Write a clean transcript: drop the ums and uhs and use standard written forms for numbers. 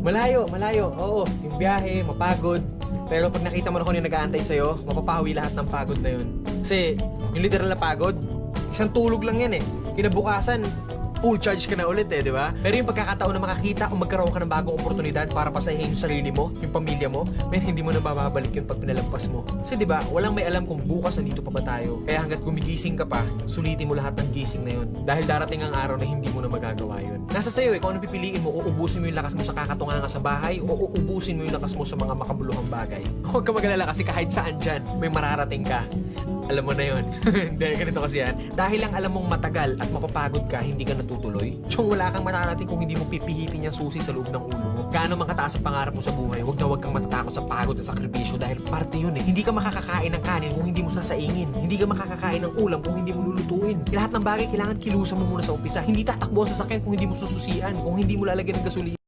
Malayo. Oo, yung biyahe, mapagod. Pero pag nakita mo na kung yung nag-aantay sa'yo, mapapawi lahat ng pagod na yun. Kasi, yung literal na pagod, isang tulog lang yan eh. Kinabukasan, full charge ka na ulit eh, di ba? Pero yung pagkakataon na makakita o magkaroon ka ng bagong oportunidad para pasahin yung sarili mo, yung pamilya mo, hindi mo na bababalik yun pag pinalampas mo. Kasi di ba, walang may alam kung bukas nandito pa ba tayo. Kaya hanggat gumigising ka pa, sulitin mo lahat ng gising na yun. Dahil darating ang araw na hindi mo na magagawa yun. Nasa sayo eh, kung ano pipiliin mo, uubusin mo yung lakas mo sa kakatunganga sa bahay o uubusin mo yung lakas mo sa mga makabuluhang bagay. Huwag ka mag-alala kasi kahit saan dyan, may mararating ka. Alam mo na yun. Hindi, ganito kasi yan. Dahil lang alam mong matagal at mapapagod ka, hindi ka natutuloy. Tsong wala kang mararating kung hindi mo pipihitin yung susi sa loob ng ulo mo. Gaano man kataas ang pangarap mo sa buhay, huwag kang matatakot sa pagod at sakripisyo dahil parte yun eh. Hindi ka makakakain ng kanin kung hindi mo sasaingin. Hindi ka makakakain ng ulam kung hindi mo lulutuin. Lahat ng bagay kailangan kilusan mo muna sa umpisa. Hindi tatakbo ang sasakyan kung hindi mo sususian, kung hindi mo lalagyan ng gasolina.